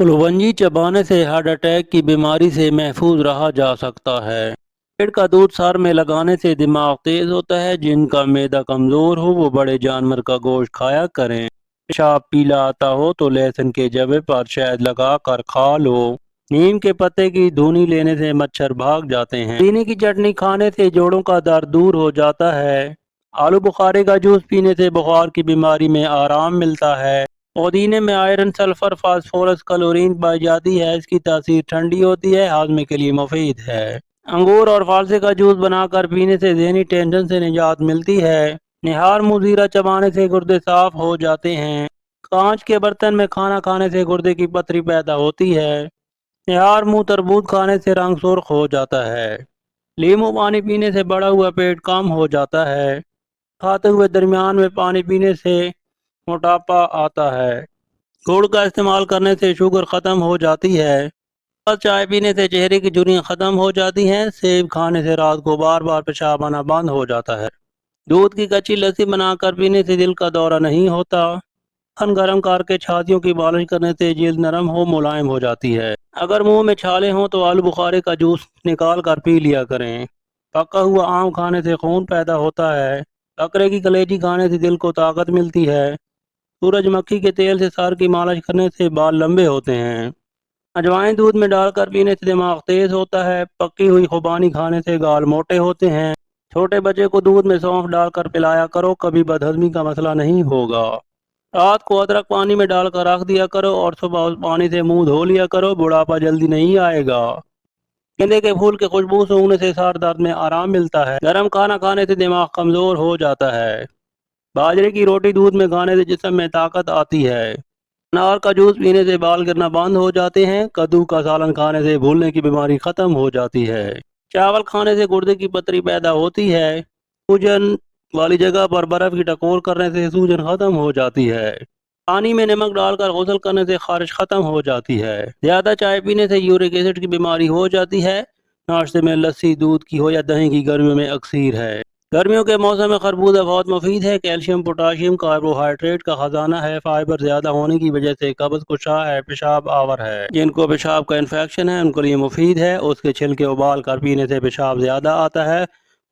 کلونجی چبانے سے heart attack کی بیماری سے محفوظ رہا جا سکتا ہے۔ پیڑ کا دودھ سر میں لگانے سے دماغ تیز ہوتا ہے۔ جن کا معدہ کمزور ہو وہ بڑے جانور کا گوشت کھایا کریں۔ پیشاب پیلا آتا ہو تو لہسن کے جبے پر شہد لگا کر کھا لو۔ نیم کے پتے کی دھونی لینے سے مچھر بھاگ جاتے ہیں۔ پودینے کی چٹنی کھانے سے جوڑوں کا درد دور ہو جاتا ہے۔ آلو بخارے کا جوس پینے سے بخار کی بیماری میں آرام ملتا ہے۔ پودینے میں آئرن، سلفر، فاسفورس، کلورین پائی جاتی ہے۔ اس کی تاثیر ٹھنڈی ہوتی ہے، ہاضمے کے لیے مفید ہے۔ انگور اور فالسے کا جوس بنا کر پینے سے ذہنی ٹینشن سے نجات ملتی ہے۔ نہار منہ زیرہ چبانے سے گردے صاف ہو جاتے ہیں۔ کانچ کے برتن میں کھانا کھانے سے گردے کی پتھری پیدا ہوتی ہے۔ نہار منہ تربوز کھانے سے رنگ سرخ ہو جاتا ہے۔ لیموں پانی پینے سے بڑا ہوا پیٹ کم ہو جاتا ہے۔ کھاتے ہوئے درمیان میں پانی پینے سے موٹاپا آتا ہے۔ گڑ کا استعمال کرنے سے شوگر ختم ہو جاتی ہے۔ چائے پینے سے چہرے کی جھریاں ختم ہو جاتی ہیں۔ سیب کھانے سے رات کو بار بار پیشاب آنا بند ہو جاتا ہے۔ دودھ کی کچی لسی بنا کر پینے سے دل کا دورہ نہیں ہوتا۔ مکھن گرم کر کے چھاتیوں کی مالش کرنے سے جلد نرم ہو ملائم ہو جاتی ہے۔ اگر منہ میں چھالے ہوں تو آلو بخارے کا جوس نکال کر پی لیا کریں۔ پکا ہوا آم کھانے سے خون پیدا ہوتا ہے۔ بکرے کی کلیجی کھانے سے دل کو طاقت ملتی ہے۔ سورج مکھی کے تیل سے سر کی مالش کرنے سے بال لمبے ہوتے ہیں۔ اجوائن دودھ میں ڈال کر پینے سے دماغ تیز ہوتا ہے۔ پکی ہوئی خوبانی کھانے سے گال موٹے ہوتے ہیں۔ چھوٹے بچے کو دودھ میں سونف ڈال کر پلایا کرو، کبھی بدہضمی کا مسئلہ نہیں ہوگا۔ رات کو ادرک پانی میں ڈال کر رکھ دیا کرو اور صبح اس پانی سے منہ دھو لیا کرو، بڑھاپا جلدی نہیں آئے گا۔ گیندے کے پھول کے خوشبو سونگھنے سے سر درد میں آرام ملتا ہے۔ گرم کھانا کھانے سے دماغ کمزور ہو جاتا ہے۔ باجرے کی روٹی دودھ میں کھانے سے جسم میں طاقت آتی ہے۔ انار کا جوس پینے سے بال گرنا بند ہو جاتے ہیں۔ کدو کا سالن کھانے سے بھولنے کی بیماری ختم ہو جاتی ہے۔ چاول کھانے سے گردے کی پتھری پیدا ہوتی ہے۔ سوجن والی جگہ پر برف کی ٹکور کرنے سے سوجن ختم ہو جاتی ہے۔ پانی میں نمک ڈال کر غسل کرنے سے خارش ختم ہو جاتی ہے۔ زیادہ چائے پینے سے یورک ایسڈ کی بیماری ہو جاتی ہے۔ ناشتے میں لسی دودھ کی ہو یا دہی کی گرمیوں میں اکثیر ہے۔ گرمیوں کے موسم میں خربوزہ بہت مفید ہے۔ کیلشیم، پوٹاشیم، کاربوہائیڈریٹ کا خزانہ ہے۔ فائبر زیادہ ہونے کی وجہ سے قبض کشا ہے، پیشاب آور ہے۔ جن کو پیشاب کا انفیکشن ہے ان کے لیے مفید ہے۔ اس کے چھلکے ابال کر پینے سے پیشاب زیادہ آتا ہے۔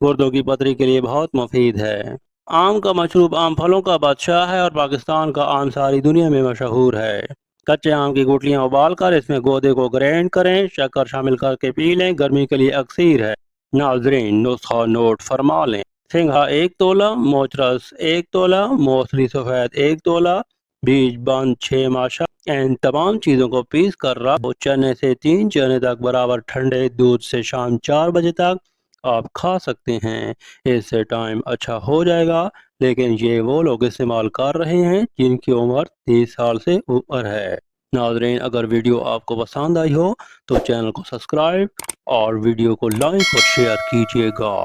گردوں کی پتھری کے لیے بہت مفید ہے۔ آم کا مشروب عام پھلوں کا بادشاہ ہے اور پاکستان کا آم ساری دنیا میں مشہور ہے۔ کچے آم کی گٹلیاں ابال کر اس میں گودے کو گرینڈ کریں، شکر شامل کر کے پی لیں، گرمی کے لیے اکثیر ہے۔ ناظرین نسخہ نوٹ فرما لیں۔ سنگھا 1 تولہ، موچرس 1 تولہ، موسلی سفید 1 تولہ، بیج بند 6 ماشا۔ ان تمام چیزوں کو پیس کر رکھ دو۔ چنے سے 3 چنے تک برابر ٹھنڈے دودھ سے شام 4 بجے تک آپ کھا سکتے ہیں۔ اس سے ٹائم اچھا ہو جائے گا، لیکن یہ وہ لوگ استعمال کر رہے ہیں جن کی عمر 30 سال سے اوپر ہے۔ ناظرین اگر ویڈیو آپ کو پسند آئی ہو تو چینل کو سبسکرائب اور ویڈیو کو لائک اور شیئر کیجیے گا۔